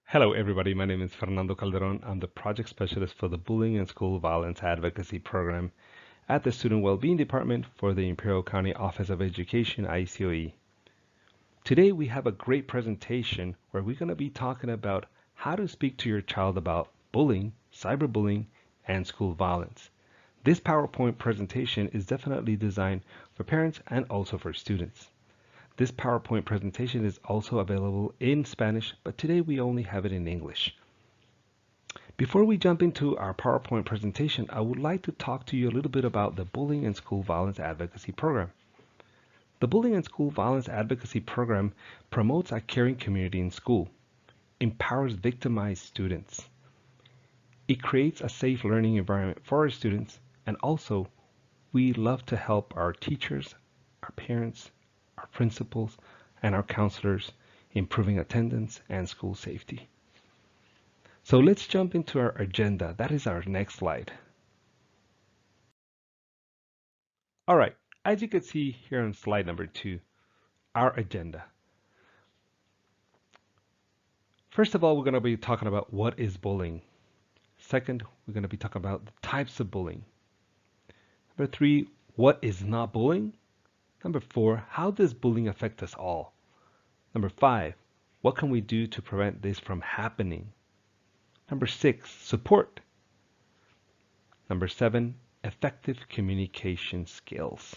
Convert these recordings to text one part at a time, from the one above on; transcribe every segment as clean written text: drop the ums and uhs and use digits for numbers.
Hello, everybody. My name is Fernando Calderon. I'm the project specialist for the Bullying and School Violence Advocacy Program at the Student Well-Being Department for the Imperial County Office of Education, ICOE. Today, we have a great presentation where we're going to be talking about how to speak to your child about bullying, cyberbullying, and school violence. This PowerPoint presentation is definitely designed for parents and also for students. This PowerPoint presentation is also available in Spanish, but today we only have it in English. Before we jump into our PowerPoint presentation, I would like to talk to you a little bit about the Bullying and School Violence Advocacy Program. The Bullying and School Violence Advocacy Program promotes a caring community in school, empowers victimized students. It creates a safe learning environment for our students, and also we love to help our teachers, our parents, our principals, and our counselors improving attendance and school safety. So let's jump into our agenda. That is our next slide. All right, as you can see here on slide number 2, our agenda. First of all, we're going to be talking about what is bullying. Second, we're going to be talking about the types of bullying. Number 3, what is not bullying? Number 4, how does bullying affect us all? Number 5, what can we do to prevent this from happening? Number 6, support. Number 7, effective communication skills.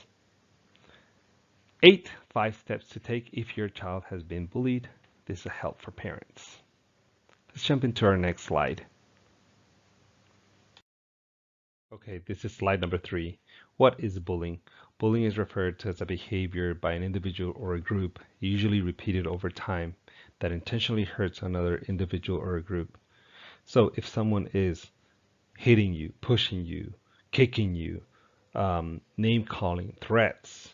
8, 5 steps to take if your child has been bullied. This is a help for parents. Let's jump into our next slide. Okay, this is slide number 3. What is bullying? Bullying is referred to as a behavior by an individual or a group, usually repeated over time, that intentionally hurts another individual or a group. So if someone is hitting you, pushing you, kicking you, name calling, threats,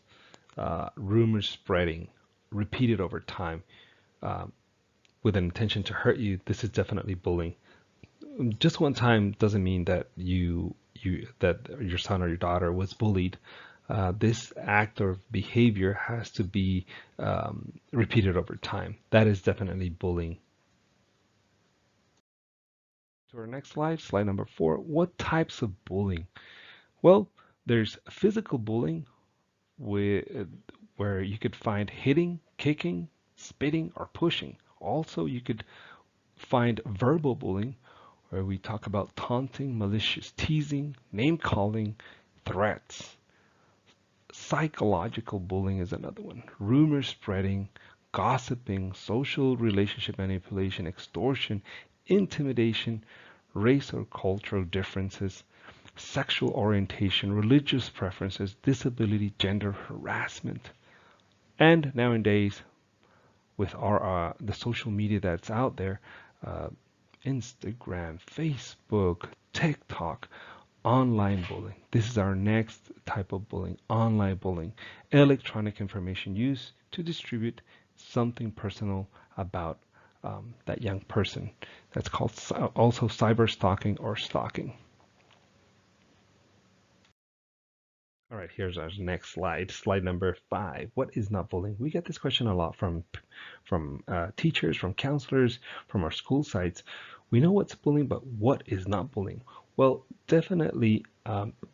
rumors spreading, repeated over time with an intention to hurt you, this is definitely bullying. Just one time doesn't mean that that your son or your daughter was bullied. This act or behavior has to be repeated over time. That is definitely bullying. To our next slide, slide number 4. What types of bullying? Well, there's physical bullying where you could find hitting, kicking, spitting, or pushing. Also, you could find verbal bullying, where we talk about taunting, malicious teasing, name calling, threats. Psychological bullying is another one. Rumor spreading, gossiping, social relationship manipulation, extortion, intimidation, race or cultural differences, sexual orientation, religious preferences, disability, gender harassment. And nowadays, with our the social media that's out there, Instagram, Facebook, TikTok, online bullying. This is our next type of bullying, online bullying, electronic information used to distribute something personal about that young person. That's called also cyber stalking or stalking. All right, here's our next slide, slide number 5. What is not bullying? We get this question a lot from teachers, from counselors, from our school sites. We know what's bullying, but what is not bullying? Well, definitely,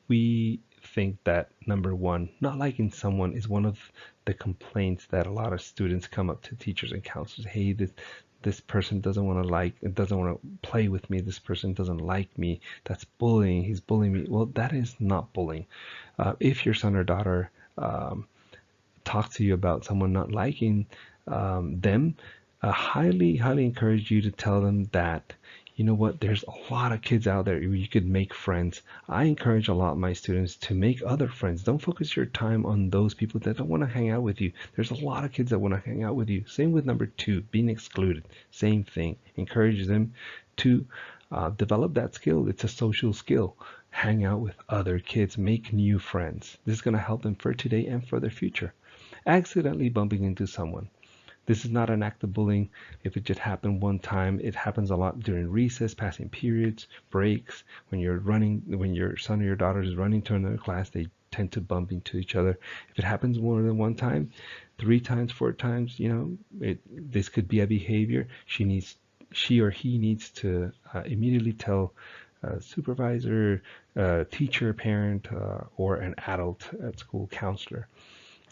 we think that number 1, not liking someone is one of the complaints that a lot of students come up to teachers and counselors. Hey, this person doesn't want to play with me. This person doesn't like me. That's bullying. He's bullying me. Well, that is not bullying. If your son or daughter talks to you about someone not liking them, highly encourage you to tell them that, you know what, there's a lot of kids out there where you could make friends. I encourage a lot of my students to make other friends. Don't focus your time on those people that don't want to hang out with you. There's a lot of kids that want to hang out with you. Same with number 2, being excluded. Same thing. Encourage them to develop that skill. It's a social skill. Hang out with other kids, make new friends. This is going to help them for today and for their future. Accidentally bumping into someone. This is not an act of bullying. If it just happened one time, it happens a lot during recess, passing periods, breaks. When you're running, when your son or your daughter is running to another class, they tend to bump into each other. If it happens more than one time, 3 times, 4 times, this could be a behavior. She needs she or he needs to immediately tell a supervisor, teacher, parent, or an adult at school counselor.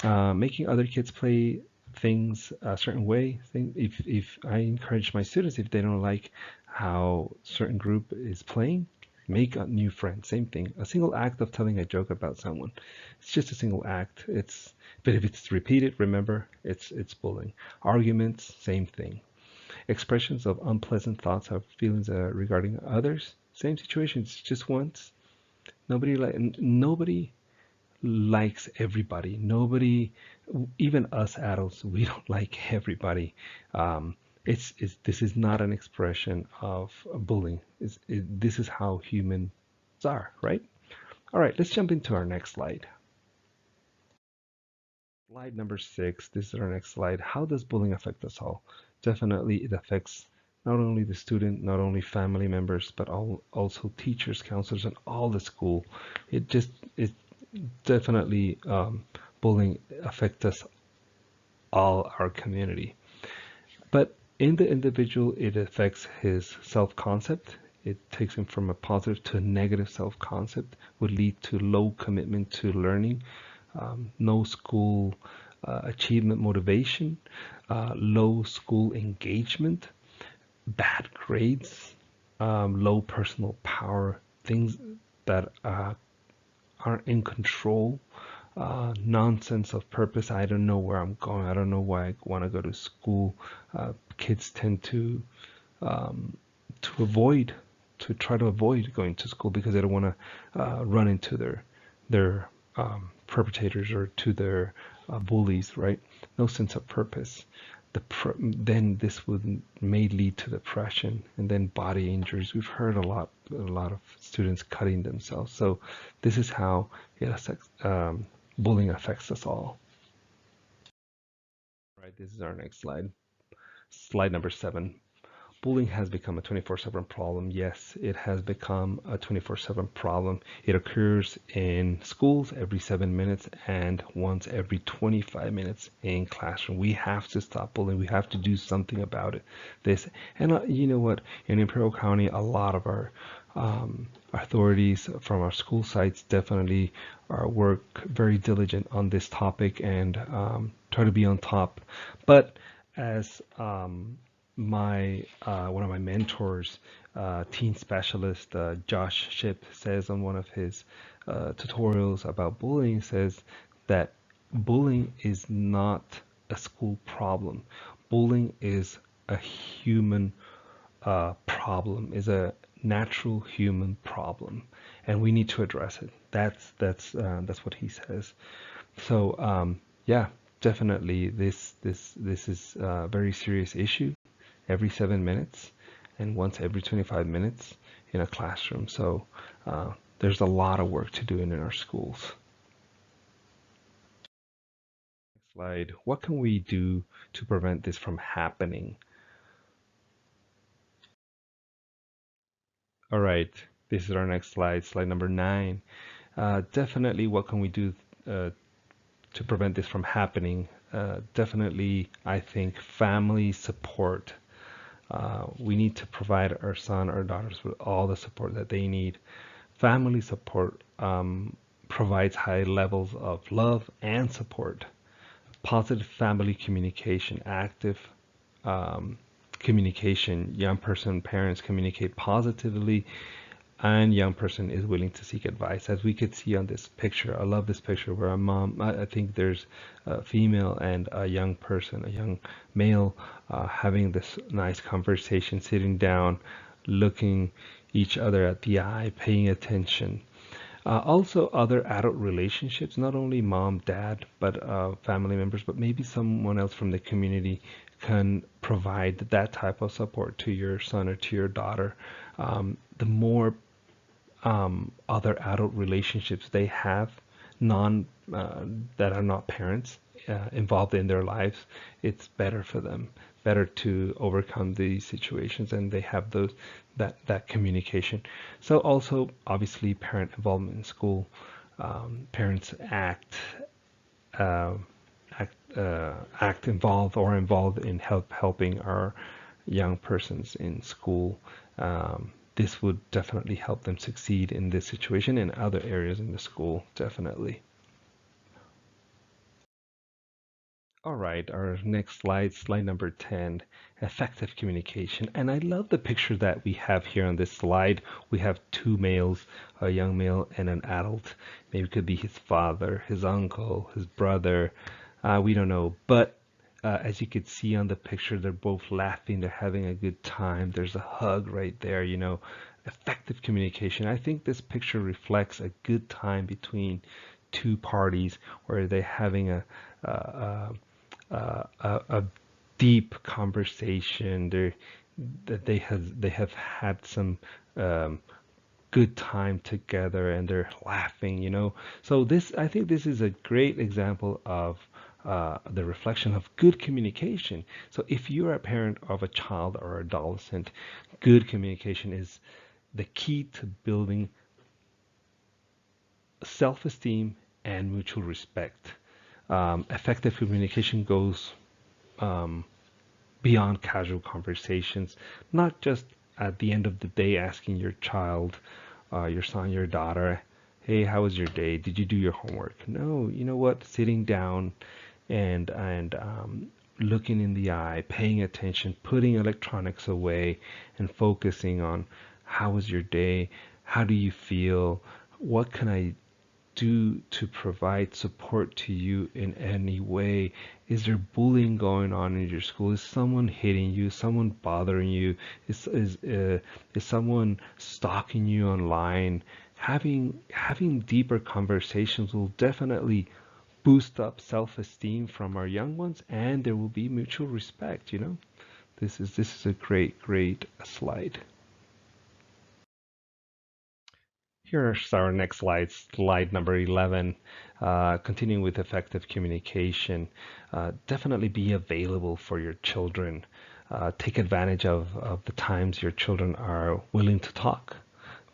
Making other kids play things a certain way. If I encourage my students, if they don't like how certain group is playing, make a new friend. Same thing. A single act of telling a joke about someone. It's just a single act. But if it's repeated, remember, it's bullying. Arguments, same thing. Expressions of unpleasant thoughts or feelings regarding others, same situation. It's just once. Nobody likes everybody. Nobody, even us adults, we don't like everybody. This is not an expression of bullying. This is how humans are, right? All right, let's jump into our next slide. Slide number 6. This is our next slide. How does bullying affect us all? Definitely, it affects not only the student, not only family members, but also teachers, counselors, and all the school. It definitely bullying affects us all, our community. But in the individual, it affects his self-concept. It takes him from a positive to a negative self-concept, would lead to low commitment to learning, no school achievement motivation, low school engagement, bad grades, low personal power, things that aren't in control, nonsense of purpose. I don't know where I'm going. I don't know why I want to go to school. Kids tend to avoid, to try to avoid going to school because they don't want to run into their perpetrators or to their bullies, right? No sense of purpose. Then this would may lead to depression and then body injuries. We've heard a lot of students cutting themselves. So this is how it affects, bullying affects us all. Right, this is our next slide. Slide number 7. Bullying has become a 24/7 problem. Yes, it has become a 24/7 problem. It occurs in schools every 7 minutes and once every 25 minutes in classroom. We have to stop bullying. We have to do something about it. You know what? In Imperial County, a lot of our authorities from our school sites definitely work very diligent on this topic and try to be on top. But as my one of my mentors, teen specialist Josh Ship, says on one of his tutorials about bullying, says that bullying is not a school problem. Bullying is a human problem, is a natural human problem, and we need to address it. That's what he says. So yeah, definitely this is a very serious issue. Every 7 minutes and once every 25 minutes in a classroom. So there's a lot of work to do in our schools. Next slide. What can we do to prevent this from happening? All right, this is our next slide, slide number 9. Definitely, what can we do to prevent this from happening? Definitely, I think family support. We need to provide our son or daughters with all the support that they need. Family support provides high levels of love and support. Positive family communication, active communication. Young person, parents communicate positively, and young person is willing to seek advice. As we could see on this picture, I love this picture where a mom, I think there's a female and a young person, a young male, having this nice conversation, sitting down, looking each other at the eye, paying attention. Also, other adult relationships, not only mom, dad, but family members, but maybe someone else from the community can provide that type of support to your son or to your daughter. The more other adult relationships they have, non that are not parents, involved in their lives, it's better for them, better to overcome these situations, and they have that communication. So also, obviously, parent involvement in school. Parents uh, act involved or involved in helping our young persons in school. This would definitely help them succeed in this situation and other areas in the school, definitely. All right, our next slide, slide number 10, effective communication. And I love the picture that we have here on this slide. We have two males, a young male and an adult. Maybe it could be his father, his uncle, his brother. We don't know. But as you could see on the picture, they're both laughing. They're having a good time. There's a hug right there, you know. Effective communication. I think this picture reflects a good time between two parties where they're having a, a deep conversation. They have had some good time together and they're laughing, you know. So this, I think this is a great example of the reflection of good communication. So if you're a parent of a child or adolescent, good communication is the key to building self-esteem and mutual respect. Effective communication goes um, beyond casual conversations, not just at the end of the day asking your child, your son, your daughter, hey, how was your day? Did you do your homework? No, you know what? Sitting down and looking in the eye, paying attention, putting electronics away, and focusing on how was your day? How do you feel? What can I do to provide support to you in any way? Is there bullying going on in your school? Is someone hitting you? Someone bothering you? Is someone stalking you online? Having deeper conversations will definitely boost up self-esteem from our young ones, and there will be mutual respect, you know. This is a great slide. Here's our next slide, slide number 11. Continuing with effective communication, definitely be available for your children. Take advantage of the times your children are willing to talk.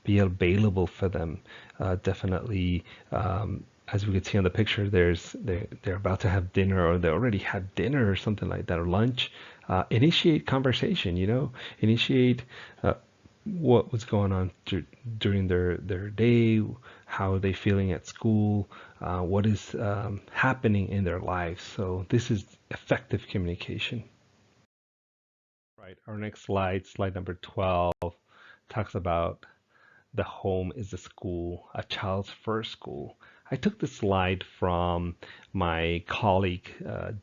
Be available for them. Definitely, as we could see on the picture, they're about to have dinner or they already had dinner or something like that, or lunch. Initiate conversation, you know, initiate what was going on during their day, how are they feeling at school, what is happening in their lives. So this is effective communication. Right, our next slide, slide number 12, talks about the home is a school, a child's first school. I took this slide from my colleague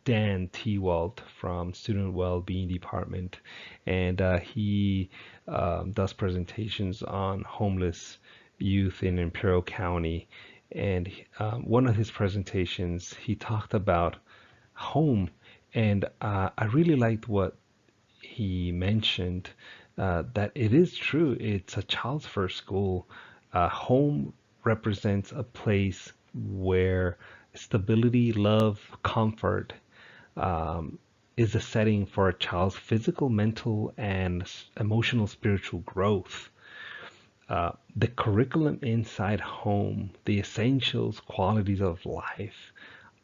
Dan Tewalt from Student Well-Being Department, and he does presentations on homeless youth in Imperial County. And one of his presentations, he talked about home, and I really liked what he mentioned that it is true. It's a child's first school. Home represents a place where stability, love, comfort is a setting for a child's physical, mental, and emotional, spiritual growth. The curriculum inside home, the essentials, qualities of life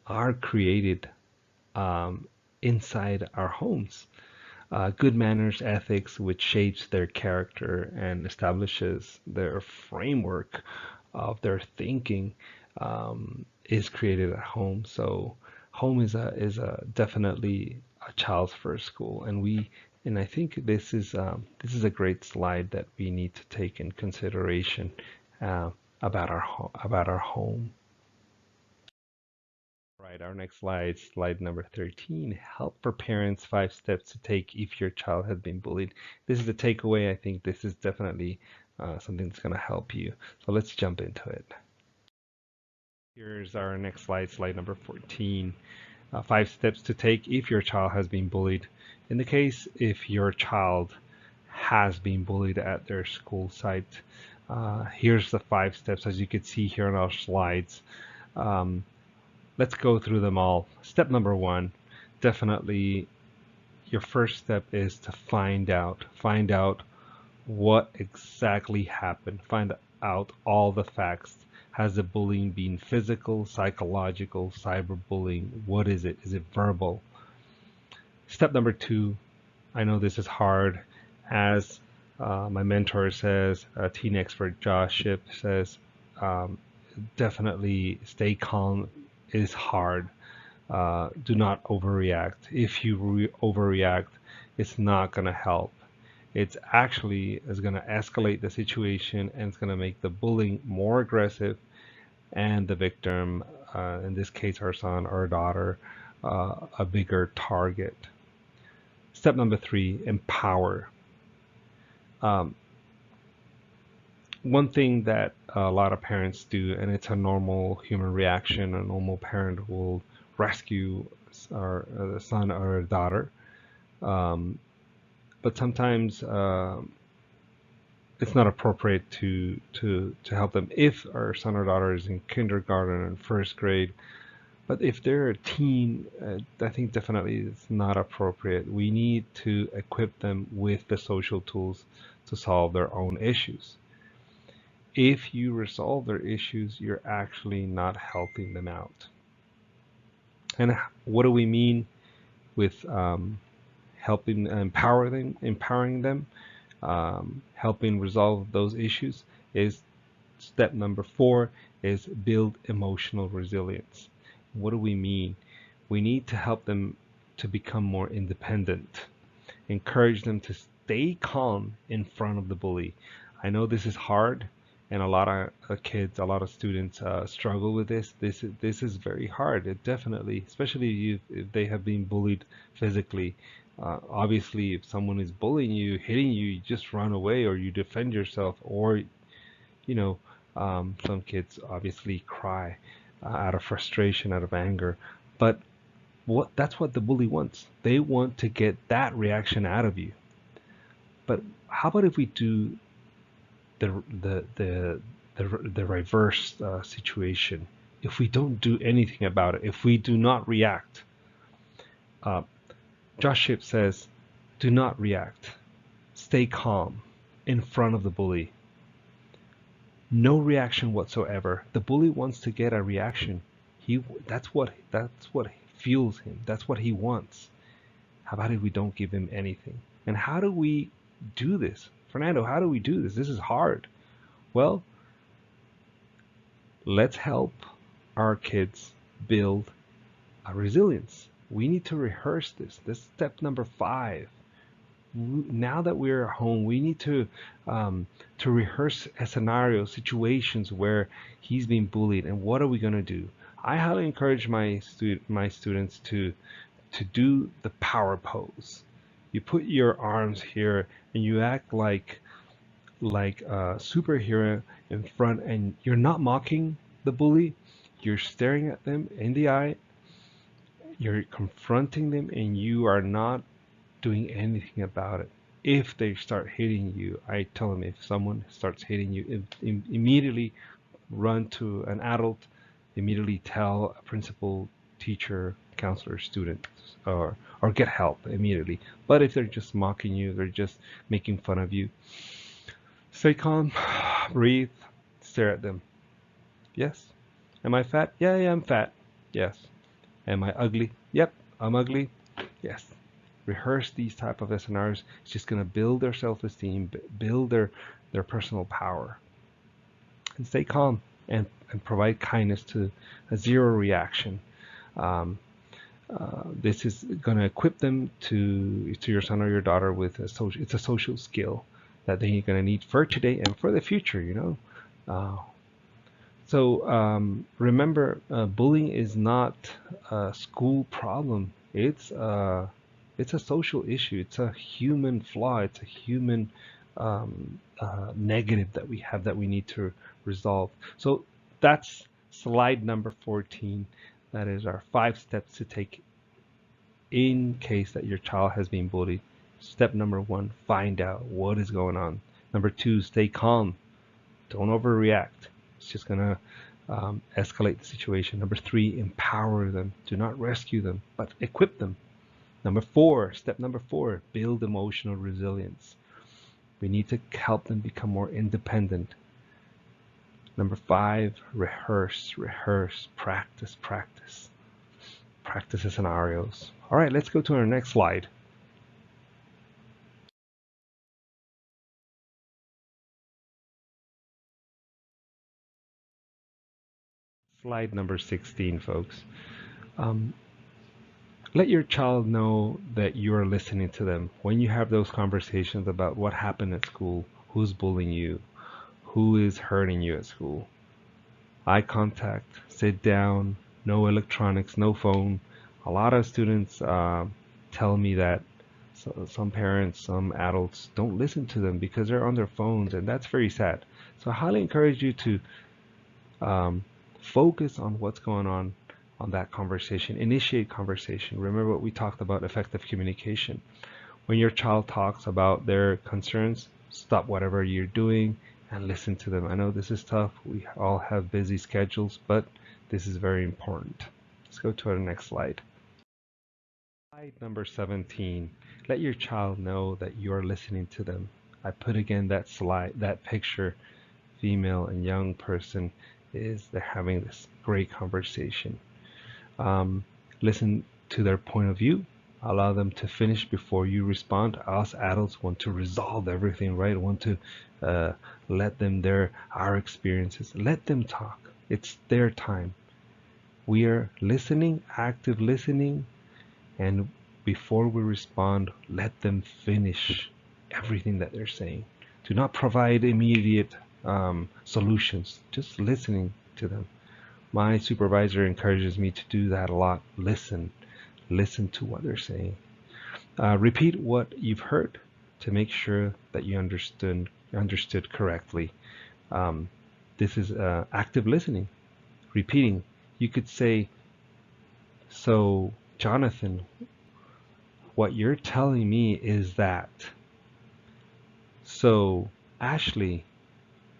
are created inside our homes. Good manners, ethics, which shapes their character and establishes their framework of their thinking, is created at home. So home is a definitely a child's first school, and I think this is a great slide that we need to take in consideration about our home. Right, our next slide, slide number 13, help for parents, 5 steps to take if your child has been bullied. This is the takeaway. I think this is definitely something that's going to help you. So let's jump into it. Here's our next slide, slide number 14, 5 steps to take if your child has been bullied. In the case if your child has been bullied at their school site, here's the 5 steps as you can see here on our slides. Let's go through them all. Step number 1, definitely your first step is to find out what exactly happened. Find out all the facts. Has the bullying been physical, psychological, cyberbullying? What is it? Is it verbal? Step number 2, I know this is hard. As my mentor says, teen expert Josh Ship says, um, definitely stay calm is hard. Do not overreact. If you overreact, it's not going to help. It's actually is going to escalate the situation, and it's going to make the bullying more aggressive, and the victim, in this case our son or daughter, a bigger target. Step number 3, empower. Um, One thing that a lot of parents do, and it's a normal human reaction, a normal parent will rescue a son or a daughter, um, but sometimes it's not appropriate to help them if our son or daughter is in kindergarten and first grade. But if they're a teen, I think definitely it's not appropriate. We need to equip them with the social tools to solve their own issues. If you resolve their issues, you're actually not helping them out. And what do we mean with helping empowering them, helping resolve those issues? Is step number 4 is build emotional resilience. What do we mean? We need to help them to become more independent, encourage them to stay calm in front of the bully. I know this is hard, and a lot of kids, a lot of students struggle with this. This is very hard. It definitely, especially if they have been bullied physically. Obviously, if someone is bullying you, hitting you, you just run away or you defend yourself, or you know, some kids obviously cry out of frustration, out of anger. But that's what the bully wants. They want to get that reaction out of you. But how about if we do the the the the reverse situation? If we don't do anything about it, if we do not react, uh, Josh Shipp says, do not react. Stay calm in front of the bully. No reaction whatsoever. The bully wants to get a reaction. That's what fuels him. That's what he wants. How about if we don't give him anything? And how do we do this? Fernando, how do we do this? This is hard. Well, let's help our kids build a resilience. We need to rehearse this. This is step number 5. Now that we're at home, we need to rehearse a scenario, situations where he's being bullied, and what are we going to do? I highly encourage my students to do the power pose. You put your arms here and you act like a superhero in front, and you're not mocking the bully. You're staring at them in the eye. You're confronting them, and you are not doing anything about it. If they start hitting you, I tell them, if someone starts hitting you, immediately run to an adult, immediately tell a principal, teacher, counselor, student, or get help immediately. But if they're just mocking you, they're just making fun of you, stay calm, breathe, stare at them. Yes. Am I fat? Yeah, I'm fat. Yes. Am I ugly? Yep, I'm ugly. Yes. Rehearse these type of scenarios. It's just going to build their self-esteem, build their personal power. And stay calm and provide kindness to a zero reaction. This is going to equip them to your son or your daughter with it's a social skill that they're going to need for today and for the future, So remember, bullying is not a school problem. It's a social issue. It's a human flaw. It's a human negative that we have that we need to resolve. So that's slide number 14. That is our 5 steps to take in case that your child has been bullied. Step number 1, find out what is going on. Number 2, stay calm. Don't overreact. It's just going to escalate the situation. Number 3, empower them. Do not rescue them, but equip them. Number 4, step number 4, build emotional resilience. We need to help them become more independent. Number 5, rehearse, practice. Practice the scenarios. All right, let's go to our next slide. Slide number 16, folks. Let your child know that you're listening to them. When you have those conversations about what happened at school, who's bullying you, who is hurting you at school. Eye contact, sit down, no electronics, no phone. A lot of students tell me that some parents, some adults don't listen to them because they're on their phones, and that's very sad. So I highly encourage you to focus on what's going on that conversation. Initiate conversation. Remember what we talked about, effective communication. When your child talks about their concerns, stop whatever you're doing and listen to them. I know this is tough. We all have busy schedules, but this is very important. Let's go to our next slide. Slide number 17. Let your child know that you're listening to them. I put again that slide, that picture, female and young person, they're having this great conversation. Listen to their point of view. Allow them to finish before you respond. Us adults want to resolve everything, right? Want to let them our experiences. Let them talk. It's their time. We are listening, active listening, and before we respond, let them finish everything that they're saying. Do not provide immediate solutions. Just listening to them. My supervisor encourages me to do that a lot. Listen to what they're saying. Repeat what you've heard to make sure that you understood correctly. This is active listening. Repeating. You could say, so Jonathan, what you're telling me is that. So Ashley,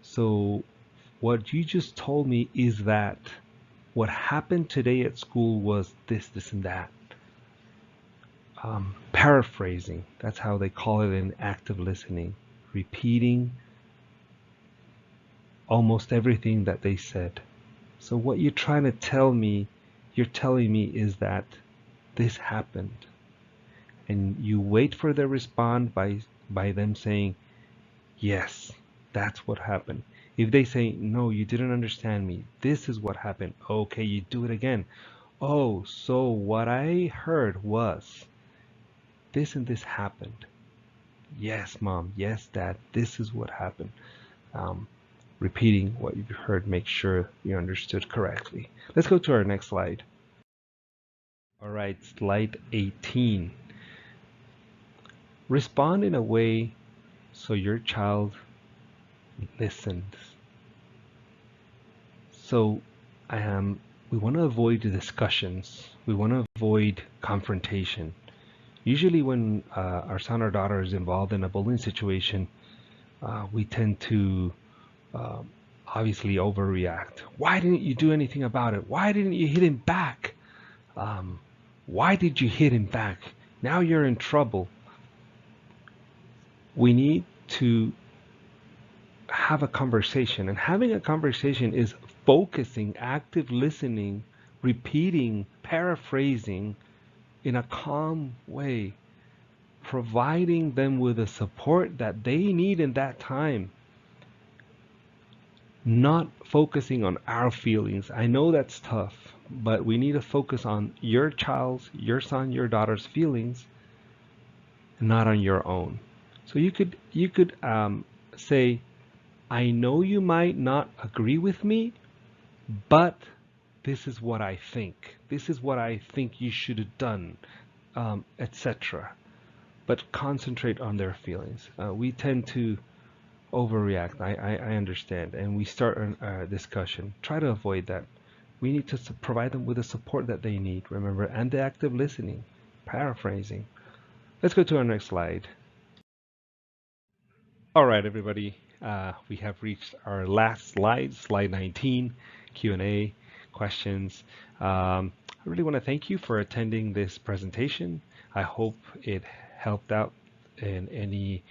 so what you just told me is that what happened today at school was this, and that. Paraphrasing, that's how they call it in active listening. Repeating almost everything that they said. So what you're trying to tell me, you're telling me is that this happened. And you wait for their response by them saying, yes, that's what happened. If they say, no, you didn't understand me, this is what happened. Okay, you do it again. Oh, so what I heard was this and this happened. Yes, mom. Yes, dad. This is what happened. Repeating what you've heard, make sure you understood correctly. Let's go to our next slide. All right, slide 18. Respond in a way so your child listens. So we want to avoid discussions. We want to avoid confrontation. Usually when our son or daughter is involved in a bullying situation, we tend to obviously overreact. Why didn't you do anything about it? Why didn't you hit him back? Why did you hit him back? Now you're in trouble. We need to have a conversation, and having a conversation is focusing, active listening, repeating, paraphrasing in a calm way, providing them with the support that they need in that time, not focusing on our feelings. I know that's tough, but we need to focus on your child's, your son, your daughter's feelings, not on your own. So you could say, I know you might not agree with me, but this is what I think. This is what I think you should have done, etc. But concentrate on their feelings. We tend to overreact. I understand, and we start a discussion. Try to avoid that. We need to provide them with the support that they need. Remember, and the active listening, paraphrasing. Let's go to our next slide. All right, everybody. We have reached our last slide, slide 19, Q&A, questions. I really want to thank you for attending this presentation. I hope it helped out in any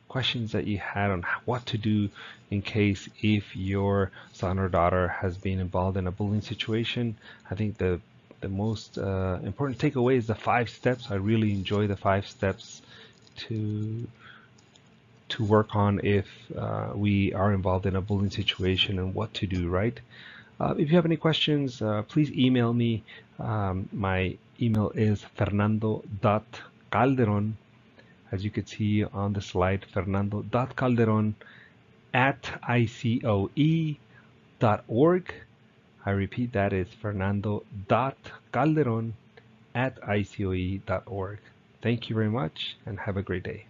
questions that you had on what to do in case if your son or daughter has been involved in a bullying situation. I think the most important takeaway is the 5 steps. I really enjoy the 5 steps to work on if we are involved in a bullying situation and what to do, right? If you have any questions, please email me. My email is fernando.calderon, as you can see on the slide, fernando.calderon at icoe.org. I repeat, that is fernando.calderon at icoe.org. Thank you very much and have a great day.